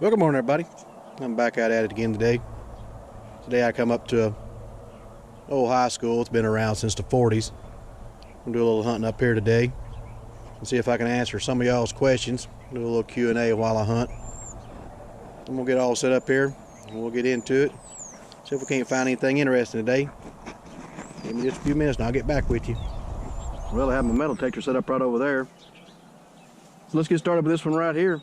Well, good morning, everybody. I'm back out at it again today. Today I come up to a old high school. It's been around since the 40s. I'm gonna do a little hunting up here today and see if I can answer some of y'all's questions. Do a little Q&A while I hunt. I'm gonna get all set up here and we'll get into it. See if we can't find anything interesting today. Give me just a few minutes and I'll get back with you. Well, I have my metal detector set up right over there. So let's get started with this one right here.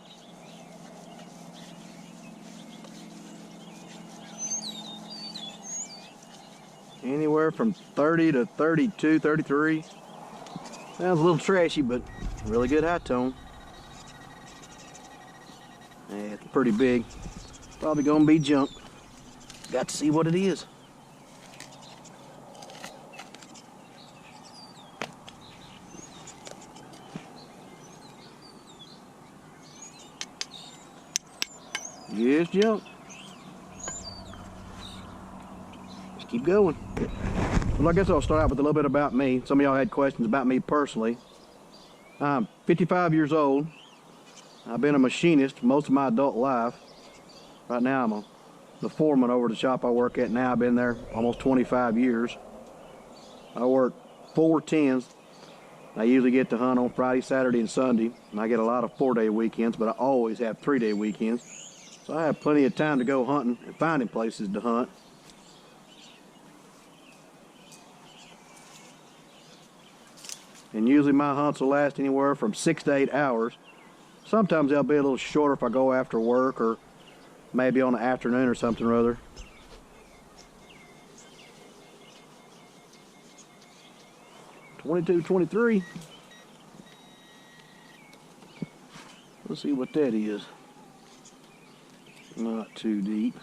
Anywhere from 30 to 32, 33. Sounds a little trashy, but really good high tone. Yeah, it's pretty big. Probably gonna be junk. Got to see what it is. Yeah, it's junk. Just keep going. Well, I guess I'll start out with a little bit about me. Some of y'all had questions about me personally. I'm 55 years old. I've been a machinist most of my adult life. Right now I'm the foreman over the shop I work at now. I've been there almost 25 years. I work 4 10s. I usually get to hunt on Friday, Saturday, and Sunday. And I get a lot of 4-day weekends, but I always have 3-day weekends. So I have plenty of time to go hunting and finding places to hunt. And usually my hunts will last anywhere from 6 to 8 hours. Sometimes they'll be a little shorter if I go after work or maybe on the afternoon or something or other. .22, 23. Let's see what that is. Not too deep.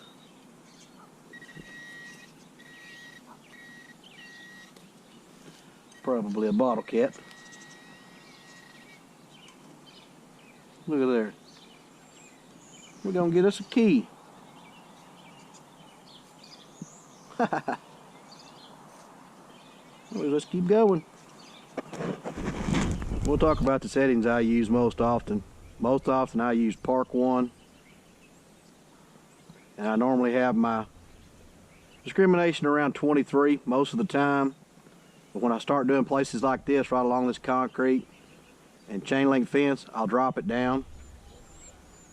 Probably a bottle cap. Look at there. We're gonna get us a key. Well, let's keep going. We'll talk about the settings I use most often. Most often I use Park 1. And I normally have my discrimination around 23 most of the time. But when I start doing places like this, right along this concrete and chain link fence, I'll drop it down.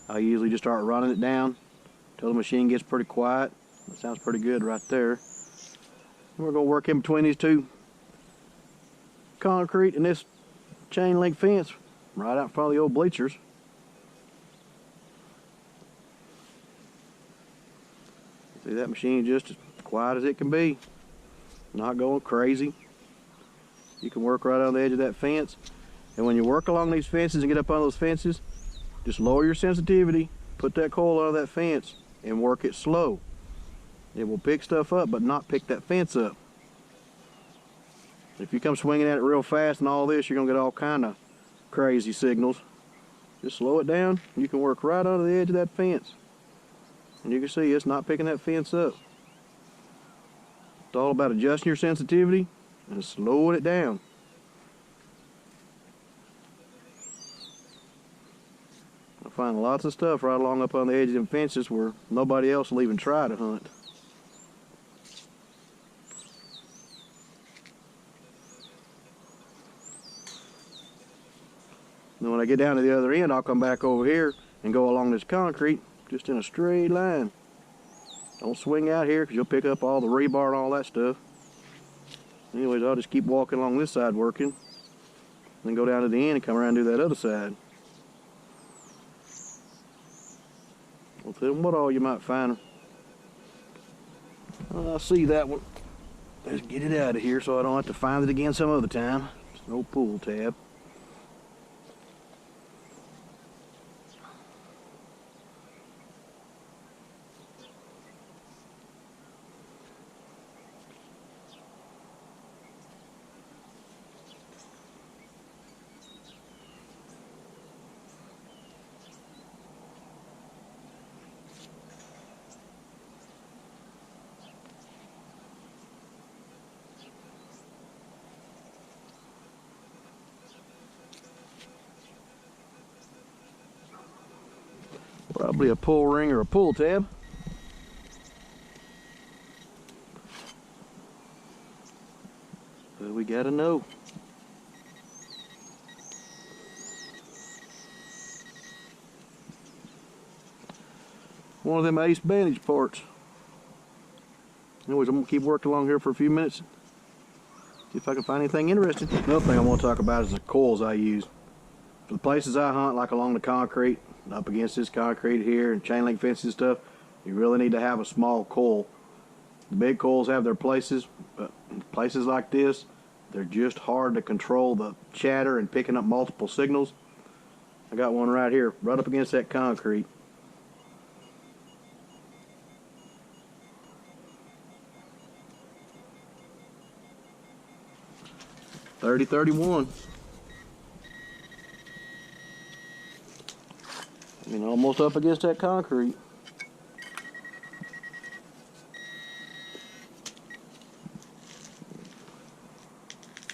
I usually just start running it down until the machine gets pretty quiet. That sounds pretty good right there. We're gonna work in between these two concrete and this chain link fence right out in front of the old bleachers. See, that machine just as quiet as it can be. Not going crazy. You can work right on the edge of that fence. And when you work along these fences and get up on those fences, just lower your sensitivity, put that coil out of that fence, and work it slow. It will pick stuff up, but not pick that fence up. If you come swinging at it real fast and all this, you're gonna get all kind of crazy signals. Just slow it down. You can work right under the edge of that fence. And you can see it's not picking that fence up. It's all about adjusting your sensitivity and slowing it down. I find lots of stuff right along up on the edge of them fences where nobody else will even try to hunt. Then when I get down to the other end, I'll come back over here and go along this concrete just in a straight line. Don't swing out here because you'll pick up all the rebar and all that stuff. Anyways, I'll just keep walking along this side working. Then go down to the end and come around and do that other side. Well, tell them what all you might find. I see that one. Let's get it out of here so I don't have to find it again some other time. It's no pull tab. Probably a pull ring or a pull tab. But we gotta know. One of them Ace bandage parts. Anyways, I'm gonna keep working along here for a few minutes. See if I can find anything interesting. Another thing I want to talk about is the coils I use. For the places I hunt, like along the concrete, up against this concrete here, and chain link fences and stuff, you really need to have a small coil. The big coils have their places, but in places like this, they're just hard to control the chatter and picking up multiple signals. I got one right here, right up against that concrete. 30-31. I mean, almost up against that concrete.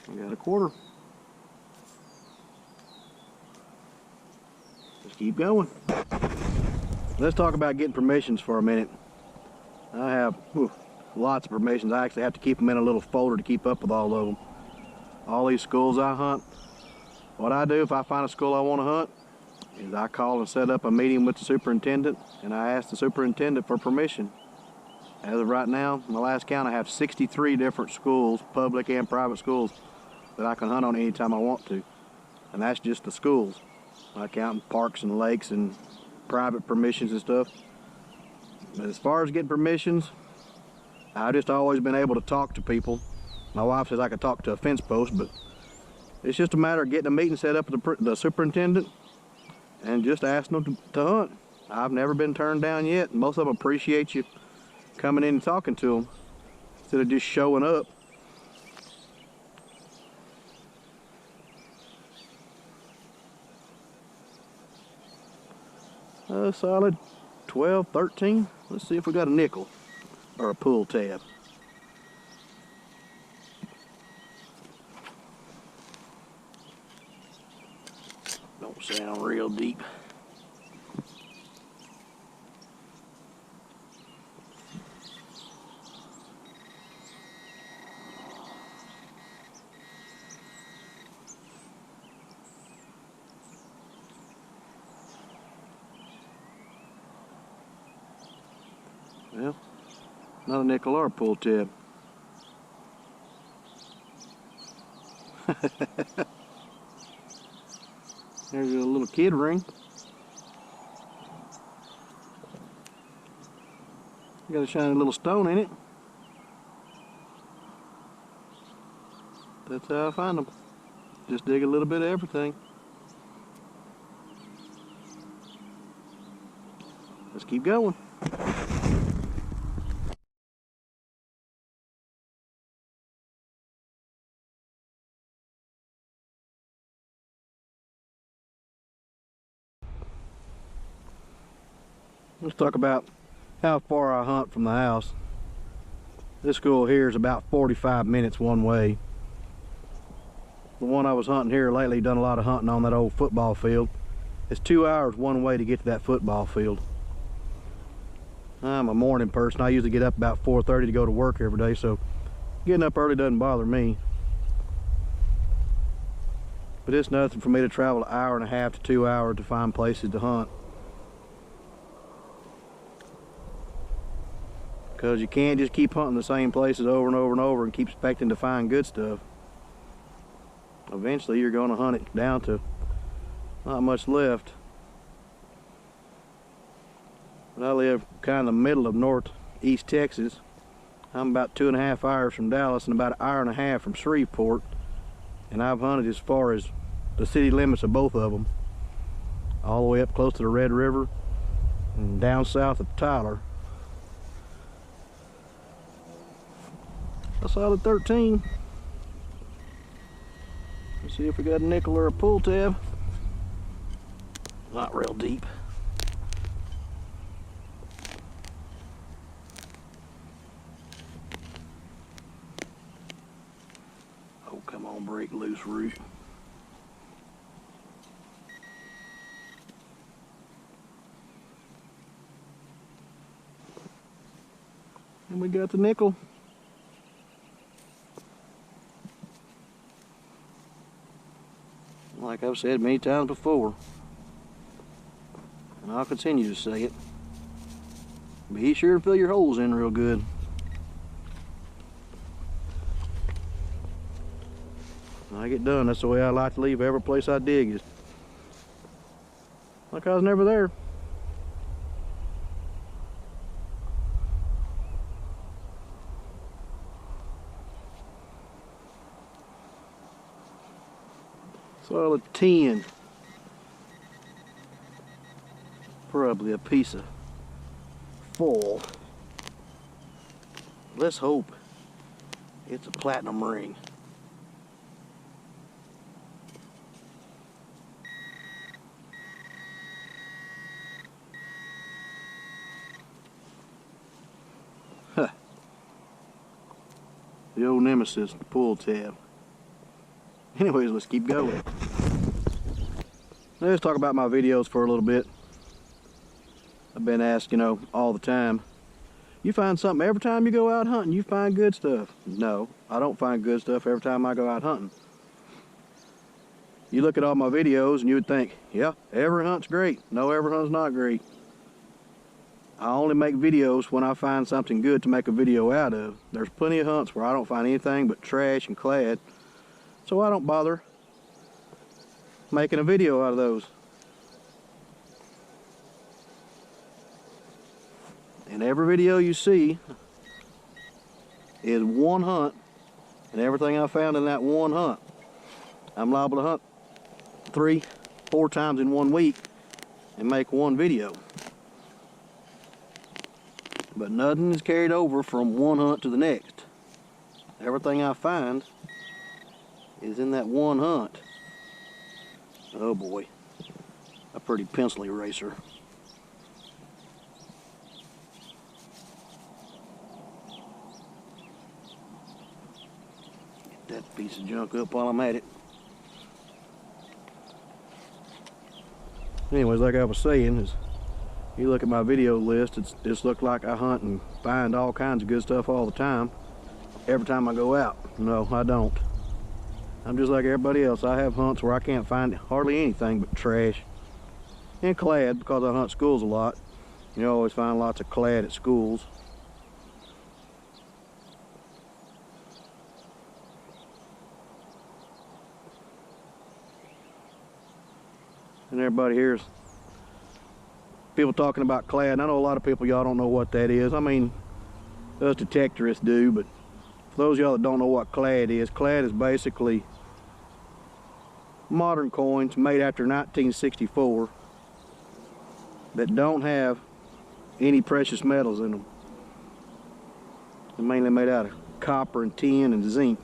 I got a quarter. Just keep going. Let's talk about getting permissions for a minute. I have lots of permissions. I actually have to keep them in a little folder to keep up with all of them. All these schools I hunt, what I do if I find a school I want to hunt is I call and set up a meeting with the superintendent, and I ask the superintendent for permission. As of right now, my last count, I have 63 different schools, public and private schools, that I can hunt on anytime I want to. And that's just the schools. I count parks and lakes and private permissions and stuff. But as far as getting permissions, I've just always been able to talk to people. My wife says I could talk to a fence post, but it's just a matter of getting a meeting set up with the superintendent and just asking them to hunt. I've never been turned down yet. Most of them appreciate you coming in and talking to them instead of just showing up. Solid 12, 13. Let's see if we got a nickel or a pull tab. Don't sound real deep. Well, not a nickel or a pull tab. There's a little kid ring. Got a shiny little stone in it. That's how I find them. Just dig a little bit of everything. Let's keep going. Let's talk about how far I hunt from the house. This school here is about 45 minutes one way. The one I was hunting here lately, done a lot of hunting on that old football field. It's 2 hours one way to get to that football field. I'm a morning person. I usually get up about 4:30 to go to work every day, so getting up early doesn't bother me. But it's nothing for me to travel an hour and a half to 2 hours to find places to hunt. Because you can't just keep hunting the same places over and over and over and keep expecting to find good stuff. Eventually you're going to hunt it down to not much left. But I live kind of in the middle of northeast Texas. I'm about 2.5 hours from Dallas and about 1.5 hours from Shreveport. And I've hunted as far as the city limits of both of them. All the way up close to the Red River and down south of Tyler. A solid 13. Let's see if we got a nickel or a pull tab. Not real deep. Oh, come on, break loose, root. And we got the nickel. Like I've said many times before, and I'll continue to say it, be sure to fill your holes in real good. When I get done, that's the way I like to leave every place I dig, is like I was never there. Solid 10. Probably a piece of foil. Let's hope it's a platinum ring. Huh. The old nemesis, the pull tab. Anyways, let's keep going. Let's talk about my videos for a little bit. I've been asked, all the time, you find something every time you go out hunting, you find good stuff. No, I don't find good stuff every time I go out hunting. You look at all my videos and you would think, yeah, every hunt's great. No, every hunt's not great. I only make videos when I find something good to make a video out of. There's plenty of hunts where I don't find anything but trash and clad, so I don't bother making a video out of those. And every video you see is one hunt and everything I found in that one hunt. I'm liable to hunt 3-4 times in 1 week and make one video. But nothing is carried over from one hunt to the next. Everything I find is in that one hunt. Oh boy, a pretty pencil eraser. Get that piece of junk up while I'm at it. Anyways, like I was saying, is you look at my video list, it's looked like I hunt and find all kinds of good stuff all the time, every time I go out. No, I don't. I'm just like everybody else. I have hunts where I can't find hardly anything but trash and clad, because I hunt schools a lot. You always find lots of clad at schools. And everybody hears people talking about clad, and I know a lot of people, y'all don't know what that is. I mean, us detectorists do, but for those of y'all that don't know what clad is basically modern coins made after 1964 that don't have any precious metals in them. They're mainly made out of copper and tin and zinc.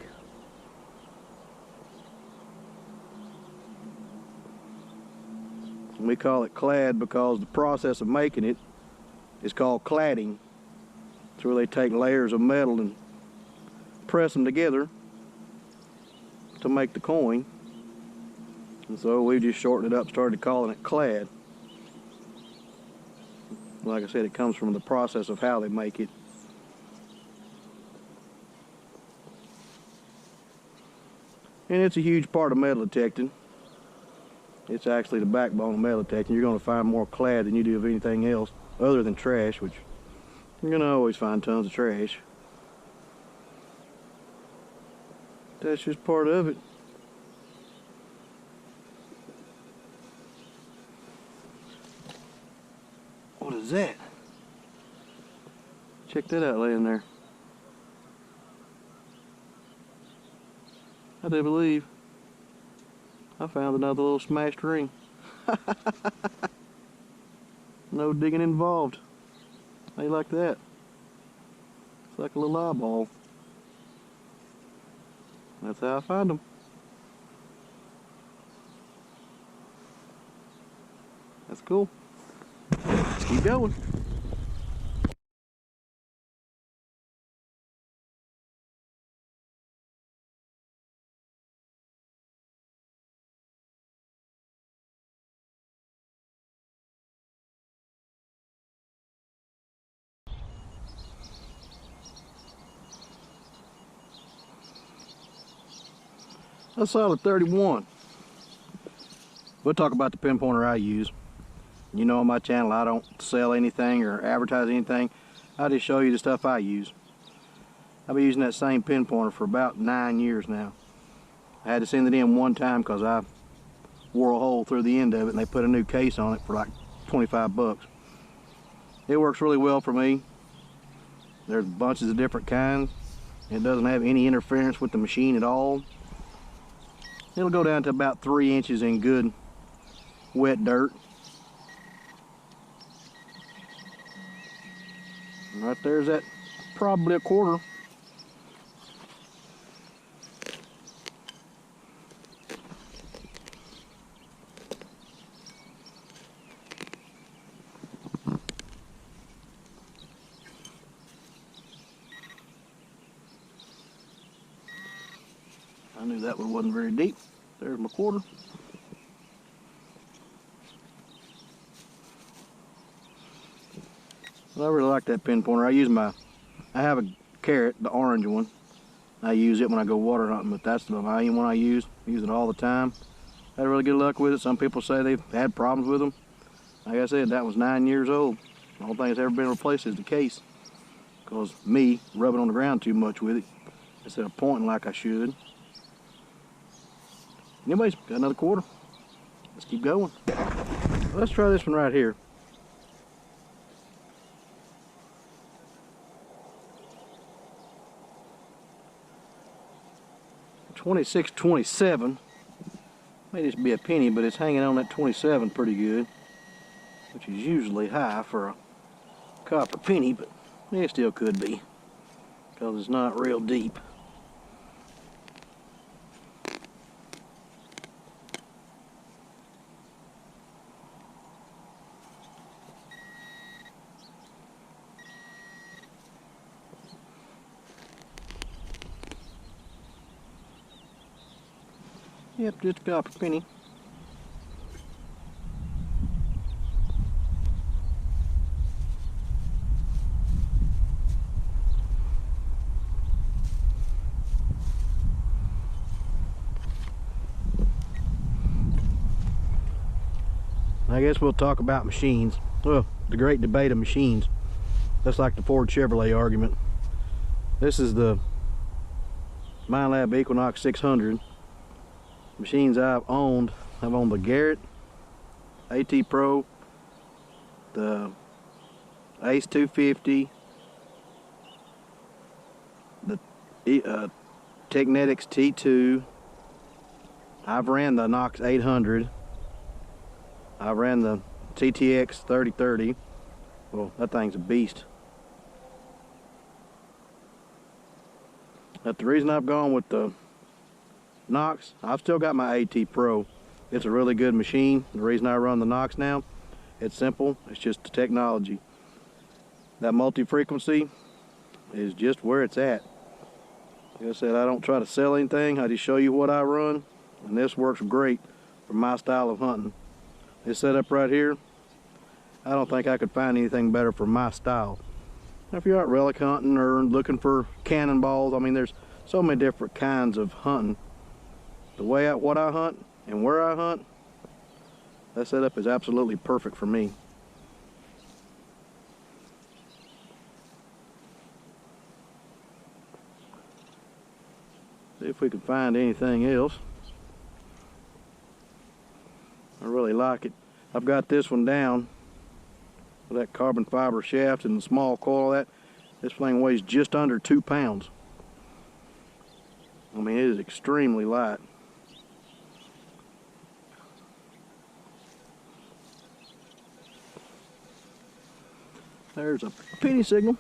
And we call it clad because the process of making it is called cladding. It's where they take layers of metal and press them together to make the coin. And so we just shortened it up, started calling it clad. Like I said, it comes from the process of how they make it. And it's a huge part of metal detecting. It's actually the backbone of metal detecting. You're going to find more clad than you do of anything else other than trash, which you're going to always find tons of trash. That's just part of it. What is that? Check that out laying there. I do believe I found another little smashed ring. No digging involved. How you like that? It's like a little eyeball. That's how I find them. That's cool. Let's keep going. A solid 31. We'll talk about the pinpointer I use. You know, on my channel I don't sell anything or advertise anything. I just show you the stuff I use. I've been using that same pinpointer for about 9 years now. I had to send it in one time because I wore a hole through the end of it and they put a new case on it for like 25 bucks. It works really well for me. There's bunches of different kinds. It doesn't have any interference with the machine at all. It'll go down to about 3 inches in good wet dirt. And right there's that, probably a quarter. I knew that one wasn't very deep. There's my quarter. Well, I really like that pinpointer. I have a carrot, the orange one. I use it when I go water hunting, but that's the main one I use. I use it all the time. I had really good luck with it. Some people say they've had problems with them. Like I said, that was 9 years old. The only thing that's ever been replaced is the case. Because me rubbing on the ground too much with it instead of pointing like I should. Anyways, got another quarter. Let's keep going. Let's try this one right here. 26.27. May just be a penny, but it's hanging on that 27 pretty good, which is usually high for a copper penny, but it still could be because it's not real deep. Yep, just a copper penny. I guess we'll talk about machines. Well, the great debate of machines. That's like the Ford Chevrolet argument. This is the Minelab Equinox 600. Machines I've owned the Garrett, AT Pro, the Ace 250, the Technetics T2. I've ran the Knox 800. I ran the TTX 3030. Well, that thing's a beast. But the reason I've gone with the Knox, I've still got my AT Pro. It's a really good machine. The reason I run the Knox now, it's simple. It's just the technology. That multi-frequency is just where it's at. Like I said, I don't try to sell anything. I just show you what I run, and this works great for my style of hunting. This setup right here, I don't think I could find anything better for my style. Now, if you're out relic hunting or looking for cannonballs, I mean, there's so many different kinds of hunting. The way what I hunt and where I hunt, that setup is absolutely perfect for me. See if we can find anything else. I really like it. I've got this one down with that carbon fiber shaft and the small coil. This thing weighs just under 2 pounds. I mean, it is extremely light. There's a penny signal.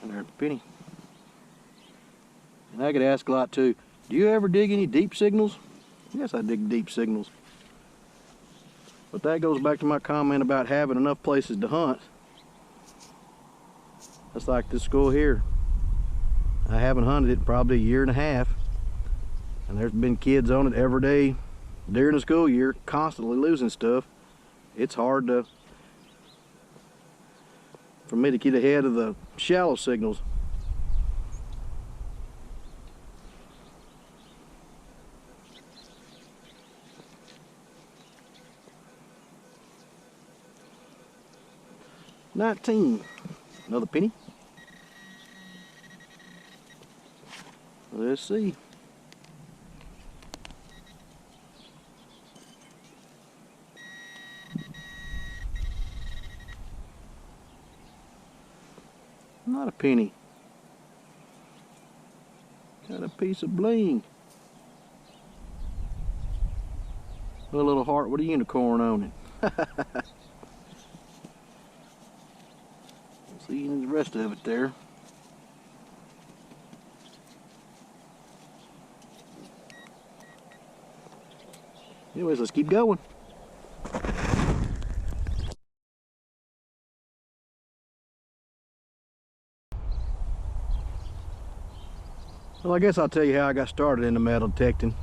And there's a penny. And I could ask a lot too. Do you ever dig any deep signals? Yes, I dig deep signals. But that goes back to my comment about having enough places to hunt. That's like this school here. I haven't hunted it in probably 1.5 years, and there's been kids on it every day during the school year constantly losing stuff. It's hard to for me to get ahead of the shallow signals. $19. Another penny. Let's see. Not a penny. Got a piece of bling. A little heart with a unicorn on it. See the rest of it there. Anyways, let's keep going. Well, I guess I'll tell you how I got started into metal detecting.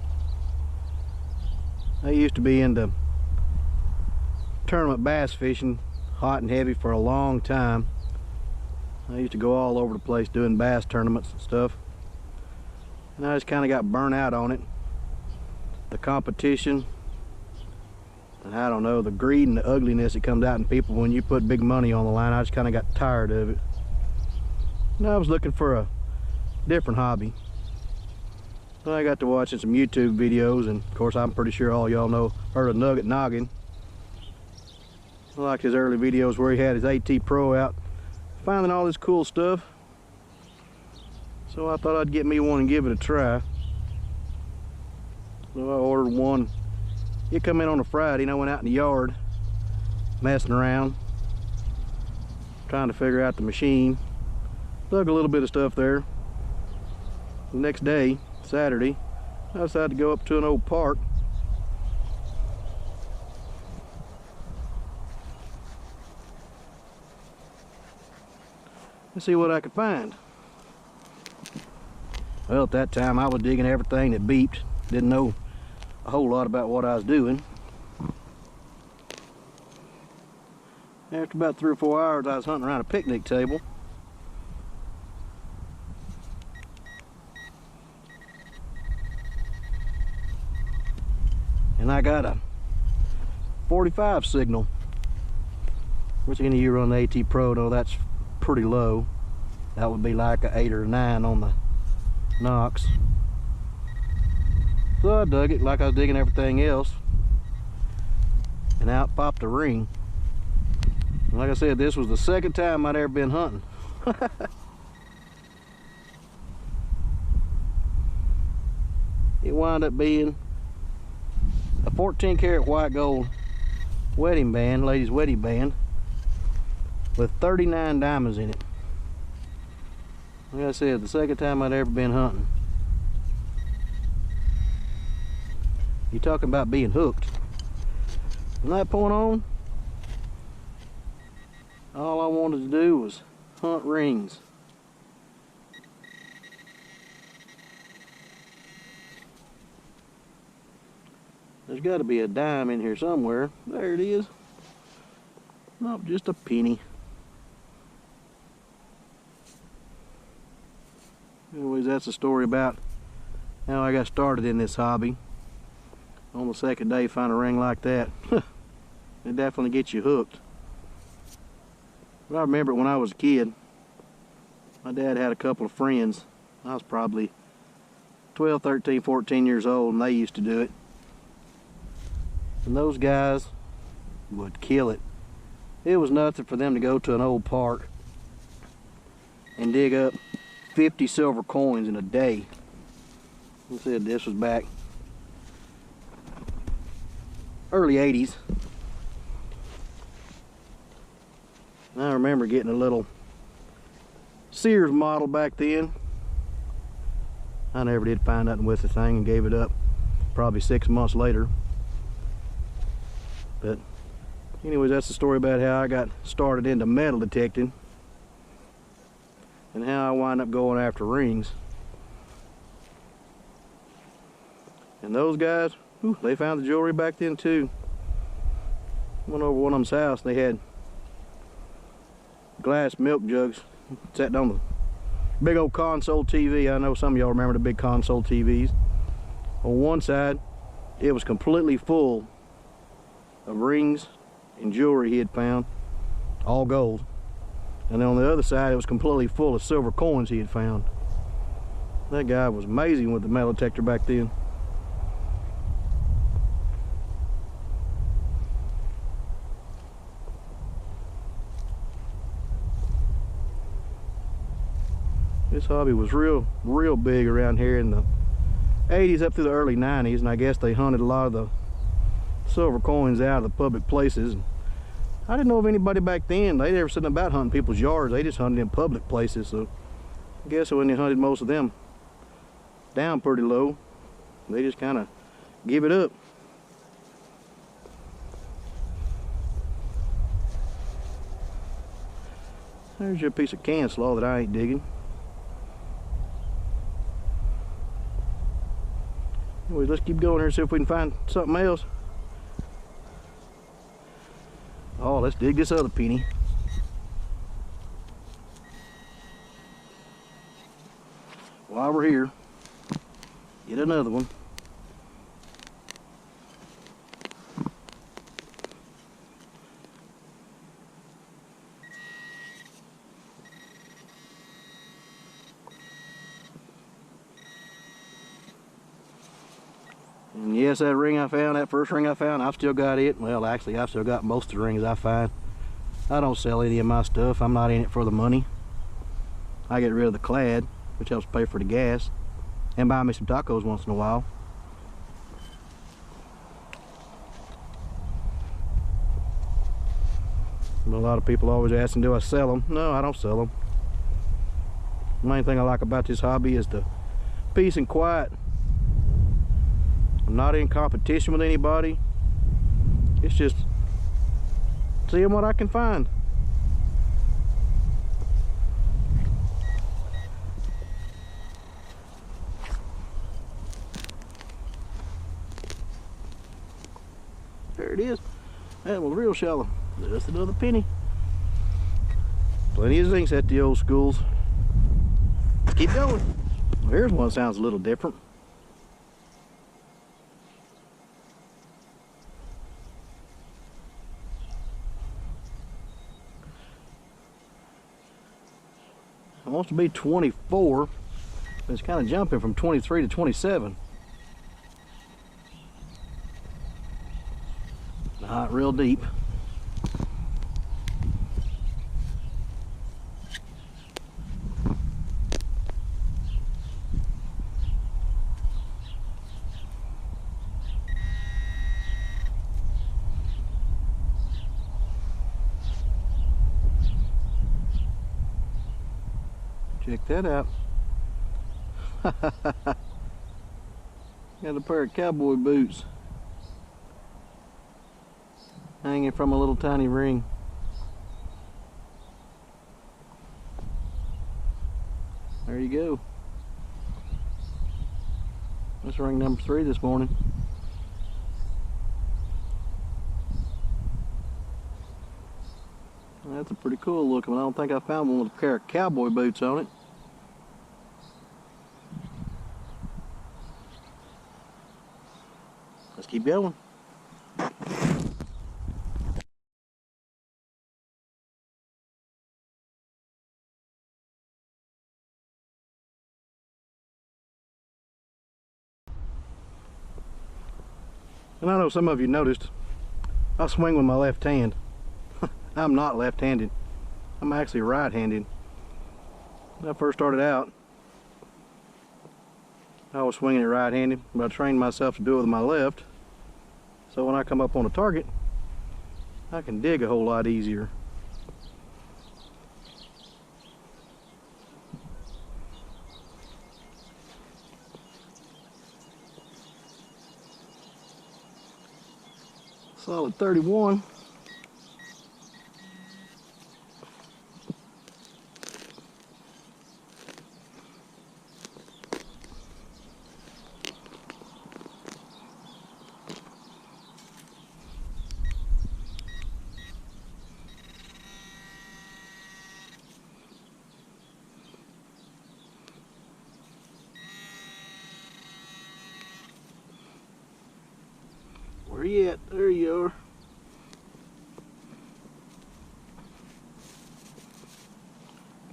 I used to be into tournament bass fishing, hot and heavy, for a long time. I used to go all over the place doing bass tournaments and stuff. And I just kind of got burnt out on it. The competition, and I don't know, the greed and the ugliness that comes out in people when you put big money on the line. I just kind of got tired of it. And I was looking for a different hobby. Well, I got to watching some YouTube videos, and of course I'm pretty sure all y'all know, heard of Nugget Noggin. I like his early videos where he had his AT Pro out, finding all this cool stuff. So I thought I'd get me one and give it a try. So I ordered one. It come in on a Friday, and I went out in the yard messing around, trying to figure out the machine. Dug a little bit of stuff there. The next day, Saturday, I decided to go up to an old park. And see what I could find. Well, at that time I was digging everything that beeped. Didn't know a whole lot about what I was doing. After about 3 or 4 hours, I was hunting around a picnic table. And I got a 45 signal. Which any of you run the AT Pro know that's pretty low. That would be like an 8 or 9 on the Knox. So I dug it like I was digging everything else, and out popped a ring. And like I said, this was the second time I'd ever been hunting. It wound up being a 14 karat white gold wedding band, ladies' wedding band, with 39 diamonds in it. Like I said, the second time I'd ever been hunting. You talking about being hooked. From that point on, all I wanted to do was hunt rings. There's got to be a dime in here somewhere. There it is. Nope, just a penny. Anyways, that's the story about how I got started in this hobby. On the second day, find a ring like that. It definitely gets you hooked. But I remember when I was a kid, my dad had a couple of friends. I was probably 12, 13, 14 years old, and they used to do it. And those guys would kill it. It was nothing for them to go to an old park and dig up 50 silver coins in a day. I said this was back early 80s. And I remember getting a little Sears model back then. I never did find nothing with the thing and gave it up probably 6 months later. But anyways, that's the story about how I got started into metal detecting and how I wind up going after rings. And those guys, whew, they found the jewelry back then too. Went over one of them's house, and they had glass milk jugs sitting on the big old console TV. I know some of y'all remember the big console TVs. On one side, it was completely full of rings and jewelry he had found, all gold. And then on the other side, it was completely full of silver coins he had found. That guy was amazing with the metal detector back then. This hobby was real big around here in the 80s up through the early 90s, and I guess they hunted a lot of the silver coins out of the public places. I didn't know of anybody back then. They never said about hunting people's yards. They just hunted in public places, so I guess when they hunted most of them down pretty low, they just kind of give it up. There's your piece of can slaw that I ain't digging. Anyways, let's keep going here and see if we can find something else. Oh, let's dig this other penny. While we're here, get another one. And yes, that ring I found, that first ring I found, I've still got it. Well, actually, I've still got most of the rings I find. I don't sell any of my stuff. I'm not in it for the money. I get rid of the clad, which helps pay for the gas, and buy me some tacos once in a while. A lot of people always asking, do I sell them? No, I don't sell them. The main thing I like about this hobby is the peace and quiet. I'm not in competition with anybody. It's just seeing what I can find. There it is. That was real shallow. Just another penny. Plenty of zincs at the old schools. Let's keep going. Here's one that sounds a little different. It wants to be 24, but it's kind of jumping from 23 to 27. Not real deep. Check that out. Got a pair of cowboy boots hanging from a little tiny ring. There you go. That's ring number 3 this morning. That's a pretty cool looking one. I don't think I found one with a pair of cowboy boots on it. Let's keep going. And I know some of you noticed, I swing with my left hand. I'm not left-handed. I'm actually right-handed. When I first started out, I was swinging it right-handed, but I trained myself to do it with my left. So when I come up on a target, I can dig a whole lot easier. Solid 31. Where you at? There you are.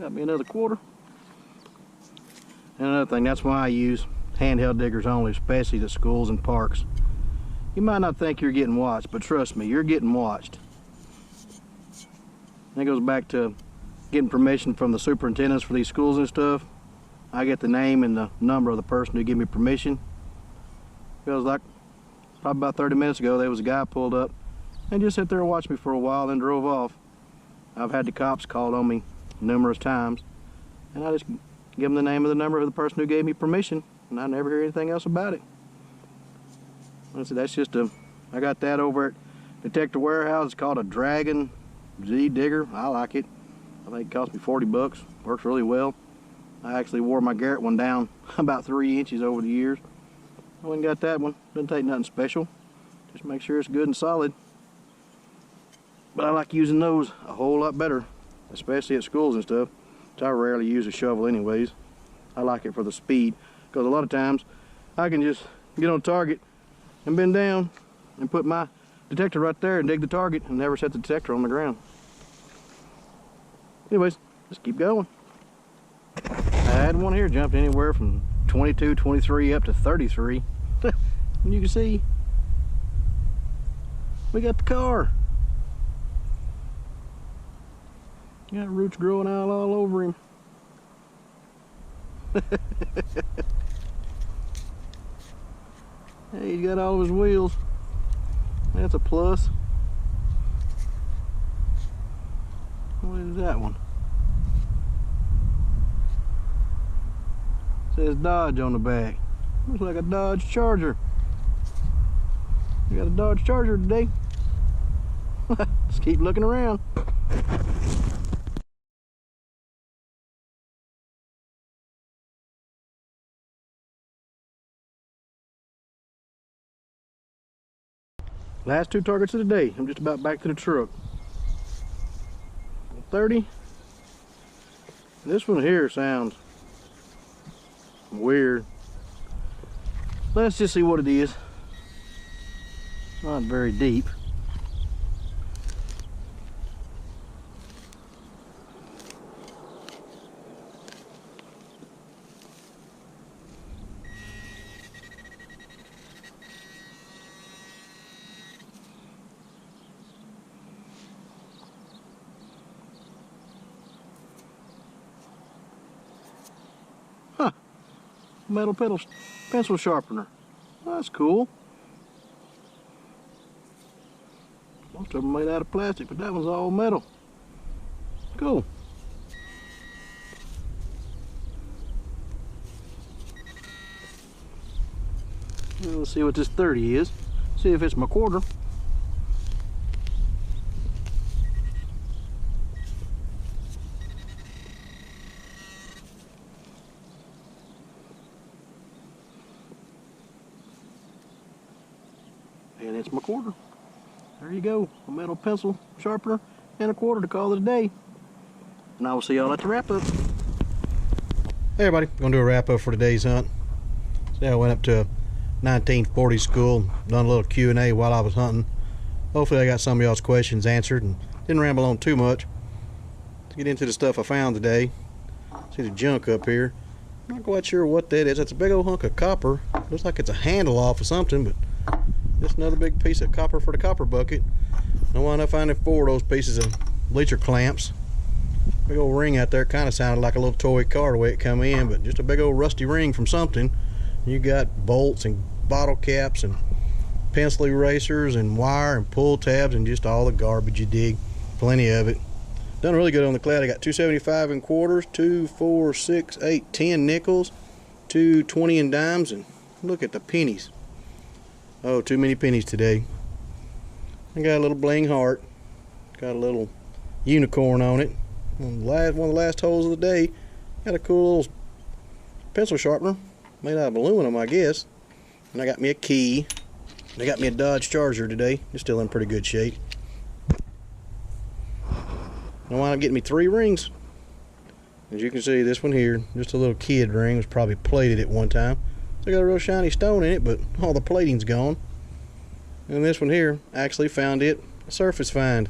Got me another quarter. And another thing, that's why I use handheld diggers only, especially at schools and parks. You might not think you're getting watched, but trust me, you're getting watched. That goes back to getting permission from the superintendents for these schools and stuff. I get the name and the number of the person who gave me permission. Because like probably about 30 minutes ago, there was a guy pulled up and just sat there and watched me for a while, then drove off. I've had the cops called on me numerous times, and I just give them the name and the number of the person who gave me permission, and I never hear anything else about it. Honestly, that's just I got that over at Detector Warehouse. It's called a Dragon Z digger. I like it. I think it cost me 40 bucks. Works really well. I actually wore my Garrett one down about 3 inches over the years. I went and got that one. Doesn't take nothing special. Just make sure it's good and solid. But I like using those a whole lot better, especially at schools and stuff. So I rarely use a shovel anyways. I like it for the speed, because a lot of times I can just get on target and bend down and put my detector right there and dig the target and never set the detector on the ground. Anyways, let's keep going. I had one here jumped anywhere from 22, 23 up to 33. And you can see we got the car. Got roots growing out all over him. Hey, he's got all of his wheels. That's a plus. What is that one? Says Dodge on the back. Looks like a Dodge Charger. We got a Dodge Charger today. Just keep looking around. Last two targets of the day. I'm just about back to the truck. 30. This one here sounds weird. Let's just see what it is. It's not very deep. Huh. Metal pencil sharpener. That's cool. Most of them made out of plastic, but that one's all metal. Cool. Let's see what this 30 is. See if it's my quarter. And it's my quarter. There you go, a metal pencil sharpener and a quarter to call it a day. And I will see y'all at the wrap up. Hey everybody, gonna do a wrap up for today's hunt. So I went up to a 1940 school, done a little Q&A while I was hunting. Hopefully I got some of y'all's questions answered and didn't ramble on too much. Let's get into the stuff I found today. See the junk up here. I'm not quite sure what that is. That's a big old hunk of copper. Looks like it's a handle off of something, but just another big piece of copper for the copper bucket. I wound up finding 4 of those pieces of bleacher clamps. Big old ring out there. Kind of sounded like a little toy car the way it come in, but just a big old rusty ring from something. You got bolts and bottle caps and pencil erasers and wire and pull tabs and just all the garbage you dig. Plenty of it. Done really good on the clad. I got 275 in quarters, 2, 4, 6, 8, 10 nickels, 2 20 in dimes, and look at the pennies. Oh, too many pennies today. I got a little bling heart. Got a little unicorn on it. One of the last holes of the day. Got a cool little pencil sharpener. Made out of aluminum, I guess. And I got me a key. And I got me a Dodge Charger today. It's still in pretty good shape. I wound up getting me 3 rings. As you can see, this one here, just a little kid ring, was probably plated at one time. Still got a real shiny stone in it, but all the plating's gone. And this one here, actually found it a surface find.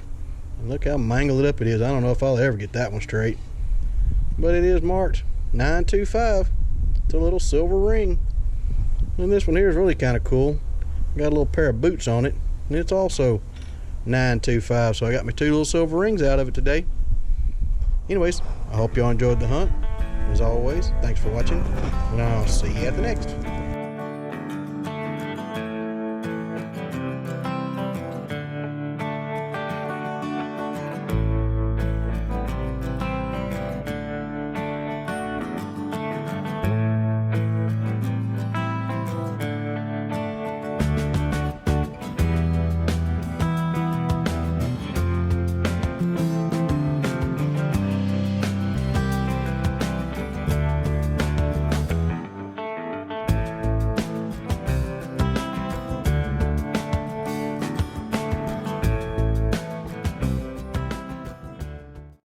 And look how mangled up it is. I don't know if I'll ever get that one straight. But it is marked 925. It's a little silver ring. And this one here is really kind of cool. Got a little pair of boots on it. And it's also 925. So I got me 2 little silver rings out of it today. Anyways, I hope y'all enjoyed the hunt. As always, thanks for watching. And I'll see you at the next.